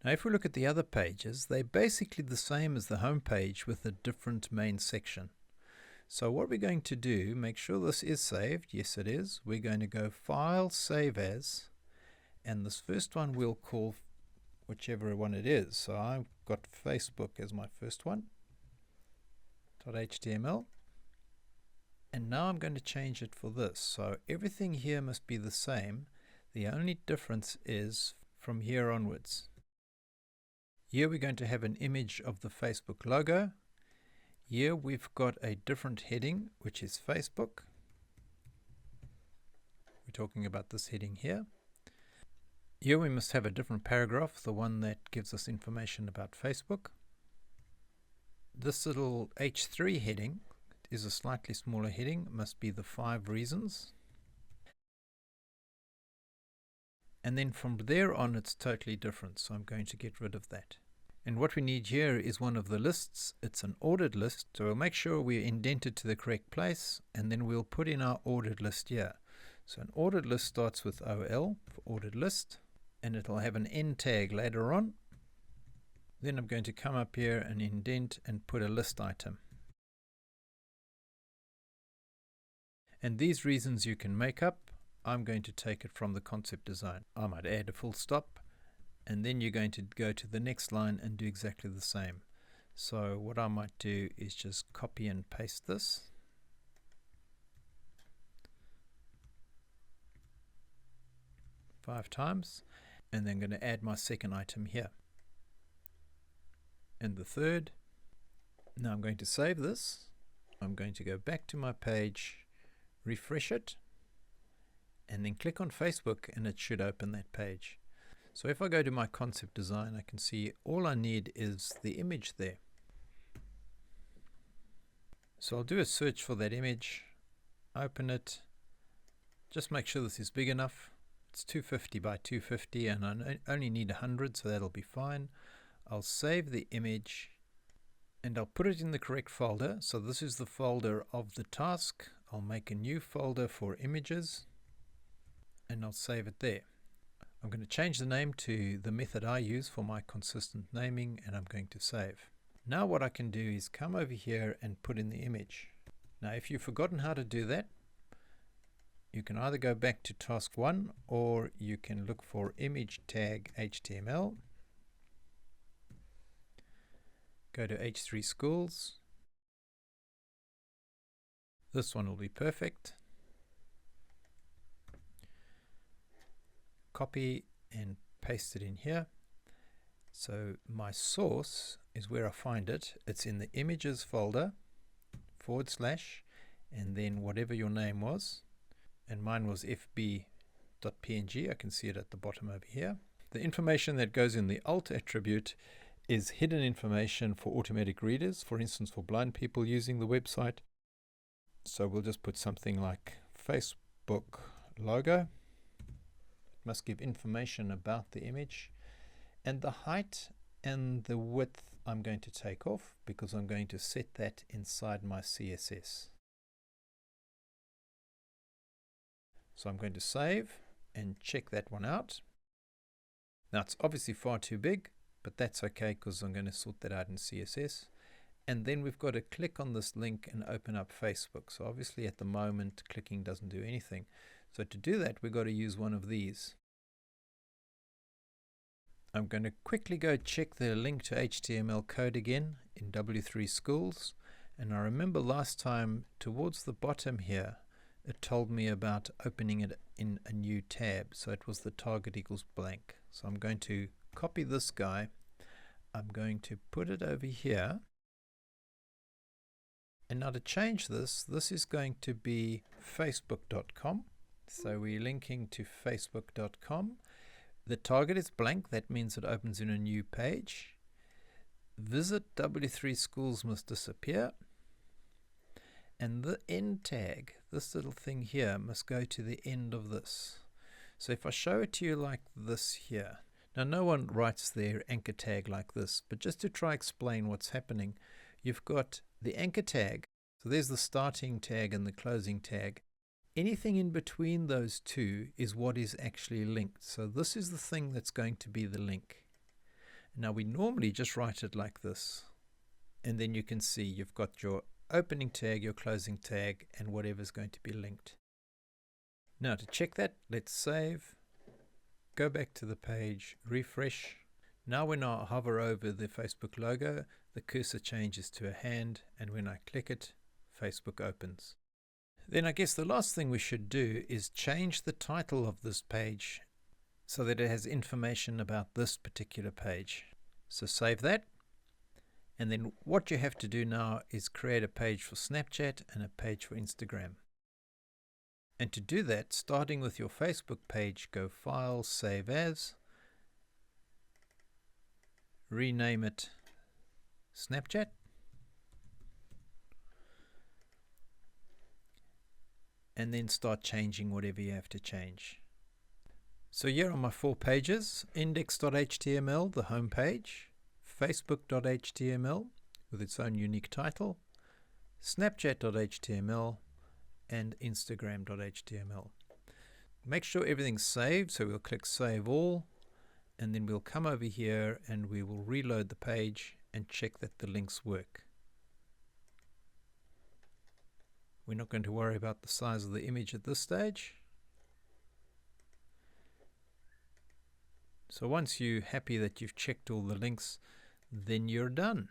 Now if we look at the other pages, they're basically the same as the home page with a different main section. So what we're going to do, make sure this is saved. Yes, it is. We're going to go File, Save As, and this first one we'll call whichever one it is. So I've got Facebook as my first one, .html. And now I'm going to change it for this. So everything here must be the same. The only difference is from here onwards. Here we're going to have an image of the Facebook logo. Here we've got a different heading, which is Facebook. We're talking about this heading here. Here we must have a different paragraph, the one that gives us information about Facebook. This little H3 heading is a slightly smaller heading, must be the 5 reasons. And then from there on it's totally different, so I'm going to get rid of that. And what we need here is one of the lists. It's an ordered list, so we'll make sure we indent it to the correct place, and then we'll put in our ordered list here. So an ordered list starts with OL for ordered list, and it'll have an end tag later on. Then I'm going to come up here and indent and put a list item. And these reasons you can make up. I'm going to take it from the concept design. I might add a full stop, and then you're going to go to the next line and do exactly the same. So what I might do is just copy and paste this. Five times, and then I'm going to add my second item here. And the third. Now I'm going to save this. I'm going to go back to my page, refresh it, and then click on Facebook, and it should open that page. So if I go to my concept design, I can see all I need is the image there. So I'll do a search for that image, open it, just make sure this is big enough. It's 250 by 250 and I only need 100, so that'll be fine. I'll save the image and I'll put it in the correct folder. So this is the folder of the task. I'll make a new folder for images and I'll save it there. I'm going to change the name to the method I use for my consistent naming, and I'm going to save. Now what I can do is come over here and put in the image. Now if you've forgotten how to do that, you can either go back to task 1 or you can look for image tag HTML. Go to H3 schools. This one will be perfect. Copy and paste it in here. So my source is where I find it. It's in the images folder, / and then whatever your name was, and mine was fb.png. I can see it at the bottom over here. The information that goes in the alt attribute is hidden information for automatic readers, for instance for blind people using the website. So we'll just put something like Facebook logo. Must give information about the image, and the height and the width I'm going to take off because I'm going to set that inside my CSS. So I'm going to save and check that one out. Now it's obviously far too big, but that's okay because I'm going to sort that out in CSS. And then we've got to click on this link and open up Facebook. So obviously at the moment clicking doesn't do anything. So to do that, we've got to use one of these. I'm going to quickly go check the link to HTML code again in W3 schools. And I remember last time towards the bottom here, it told me about opening it in a new tab. So it was the target equals blank. So I'm going to copy this guy. I'm going to put it over here. And now to change this, this is going to be facebook.com. So we're linking to facebook.com. The target is blank. That means it opens in a new page. Visit W3 schools must disappear. And the end tag, this little thing here, must go to the end of this. So if I show it to you like this here, now no one writes their anchor tag like this, but just to try explain what's happening, you've got the anchor tag. So there's the starting tag and the closing tag. Anything in between those two is what is actually linked. So this is the thing that's going to be the link. Now we normally just write it like this, and then you can see you've got your opening tag, your closing tag, and whatever's going to be linked. Now to check that, let's save, go back to the page, refresh. Now when I hover over the Facebook logo, the cursor changes to a hand, and when I click it, Facebook opens. Then I guess the last thing we should do is change the title of this page so that it has information about this particular page. So save that. And then what you have to do now is create a page for Snapchat and a page for Instagram. And to do that, starting with your Facebook page, go File, Save As, rename it Snapchat, and then start changing whatever you have to change. So here are my 4 pages: index.html, the home page, facebook.html with its own unique title, snapchat.html, and instagram.html. Make sure everything's saved, so we'll click Save All, and then we'll come over here and we will reload the page and check that the links work. We're not going to worry about the size of the image at this stage. So once you're happy that you've checked all the links, then you're done.